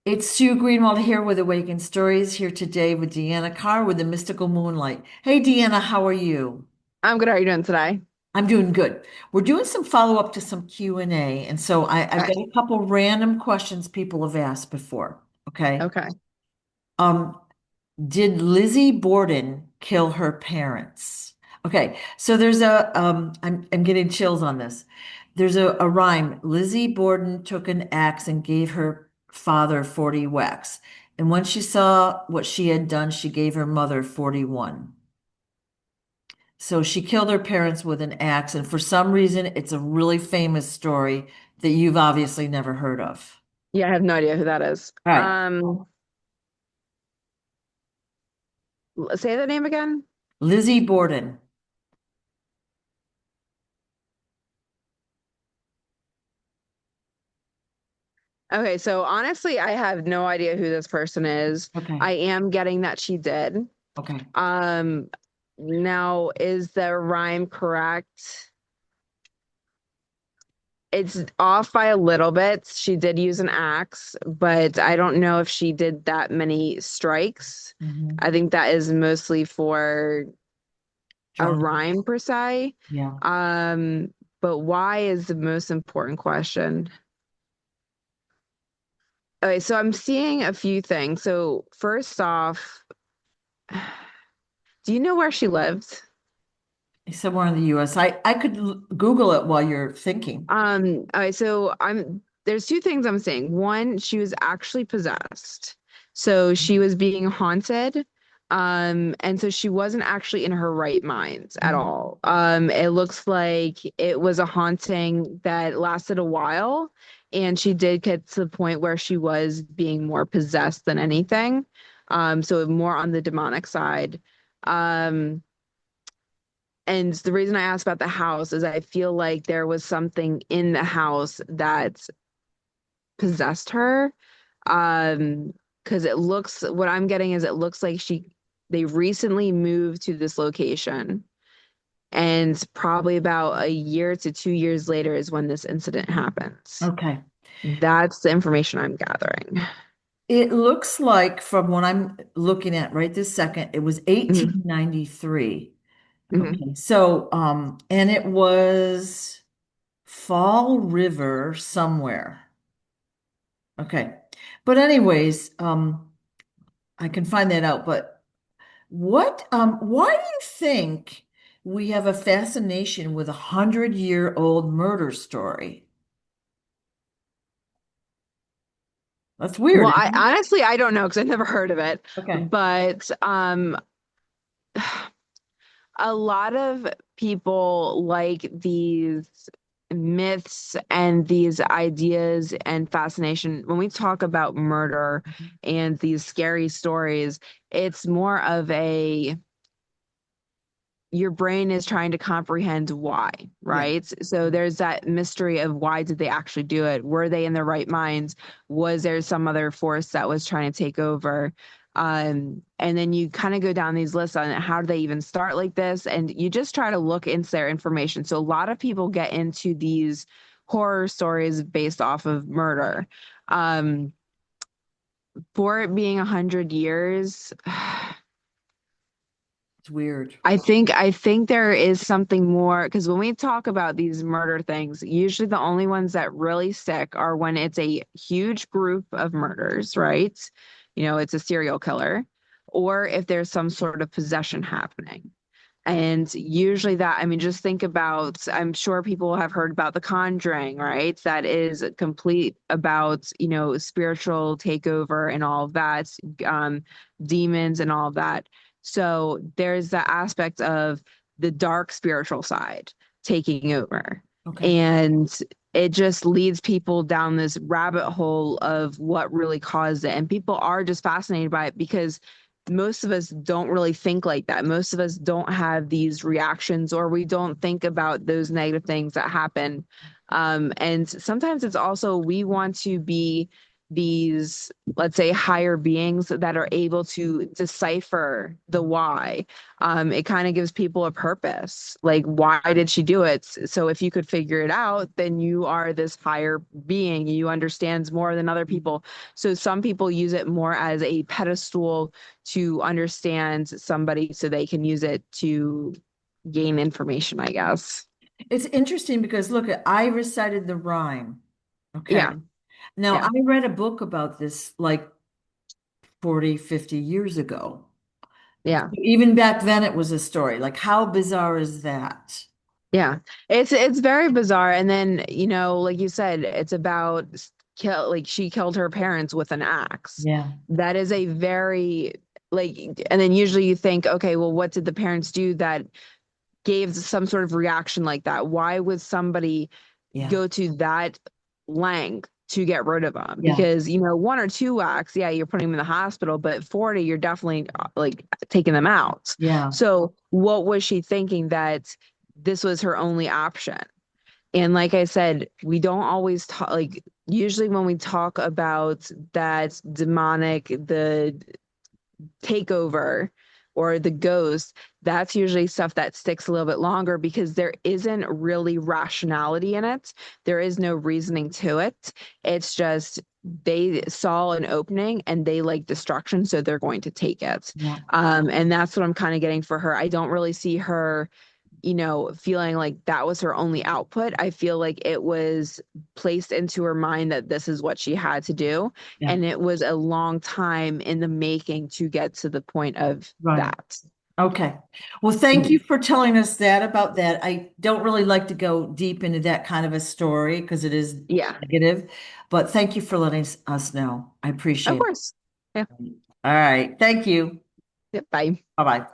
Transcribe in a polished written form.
It's Sue Greenwald here with Awakened Stories, here today with Deanna Carr with the Mystical Moonlight. Hey, Deanna, how are you? I'm good. How are you doing today? I'm doing good. We're doing some follow-up to some Q&A, and so I've got Okay. a couple random questions people have asked before. Okay. Okay. Um, did Lizzie Borden kill her parents? Okay, so there's I'm getting chills on this. There's a rhyme. Lizzie Borden took an axe and gave her father 40 whacks. And when she saw what she had done, she gave her mother 41. So she killed her parents with an axe, and for some reason, it's a really famous story that you've obviously never heard of. Yeah, I have no idea who that is. All right, Say the name again. Lizzie Borden. Okay, so honestly, I have no idea who this person is. Okay, I am getting that she did. okay. Um, Now is the rhyme correct? It's off by a little bit. She did use an axe, but I don't know if she did that many strikes. Mhm. I think that is mostly for a John. rhyme per se. Yeah. Um, but why is the most important question. Okay, so I'm seeing a few things. So first off, do you know where she lived? Somewhere in the US. I could Google it while you're thinking. Okay, so I'm there's two things I'm saying. One, she was actually possessed. So she was being haunted. And so she wasn't actually in her right mind at Mhm. all. It looks like it was a haunting that lasted a while, and she did get to the point where she was being more possessed than anything. So more on the demonic side. Um, and the reason I asked about the house is I feel like there was something in the house that possessed her. Because it looks, what I'm getting is it looks like they recently moved to this location. And probably about a year to 2 years later is when this incident happens. Okay. That's the information I'm gathering. It looks like from what I'm looking at right this second, it was Hmm. 1893. Hmm. Okay. So, and it was Fall River somewhere. Okay. But anyways, I can find that out. But why do you think we have a fascination with a 100-year-old murder story? That's Well, weird, I isn't honestly I don't know because I've never heard of it, it? Okay. but a lot of people like these myths and these ideas and fascination. When we talk about murder and these scary stories, it's more of a your brain is trying to comprehend why, Yeah. right? So there's that mystery of why did they actually do it? Were they in their right minds? Was there some other force that was trying to take over? And then you kind of go down these lists on how do they even start like this? And you just try to look into their information. So a lot of people get into these horror stories based off of murder. Um, for it being 100 years, It's weird. I think there is something more because when we talk about these murder things, usually the only ones that really stick are when it's a huge group of murders, right? It's a serial killer, or if there's some sort of possession happening. And usually that, I mean, just think about, I'm sure people have heard about The Conjuring, right? That is complete about, spiritual takeover and all of that, um, demons and all of that. So there's the aspect of the dark spiritual side taking over. Okay. And it just leads people down this rabbit hole of what really caused it. And people are just fascinated by it because most of us don't really think like that. Most of us don't have these reactions or we don't think about those negative things that happen. And sometimes it's also we want to be these, let's say, higher beings that are able to decipher the why. It kind of gives people a purpose. Like, why did she do it? So if you could figure it out, then you are this higher being. You understands more than other people. So some people use it more as a pedestal to understand somebody so they can use it to gain information, I guess. It's interesting because look, I recited the rhyme. Okay. Yeah, Now yeah, I read a book about this like 40, 50 years ago. yeah. Even back then it was a story. Like how bizarre is that? Yeah. It's very bizarre. And then, like you said, it's about kill like she killed her parents with an axe. Yeah. That is a very like and then usually you think, okay, well, what did the parents do that gave some sort of reaction like that? Why would somebody Yeah. go to that length to get rid of them? Yeah. Because, one or two whacks, yeah, you're putting them in the hospital, but 40, you're definitely like taking them out. Yeah. So, what was she thinking that this was her only option? And like I said, we don't always talk, like, usually when we talk about that demonic, the takeover or the ghost, that's usually stuff that sticks a little bit longer because there isn't really rationality in it. There is no reasoning to it. It's just they saw an opening and they like destruction, so they're going to take it. Yeah. And that's what I'm kind of getting for her. I don't really see her feeling like that was her only output. I feel like it was placed into her mind that this is what she had to do. Yeah. And it was a long time in the making to get to the point of Right. that. Okay. Well, thank you Mhm. for telling us that about that. I don't really like to go deep into that kind of a story because it is Yeah, negative, but thank you for letting us know. I of appreciate it. course. Yeah. All right. Thank you. Yeah. Bye. Bye-bye.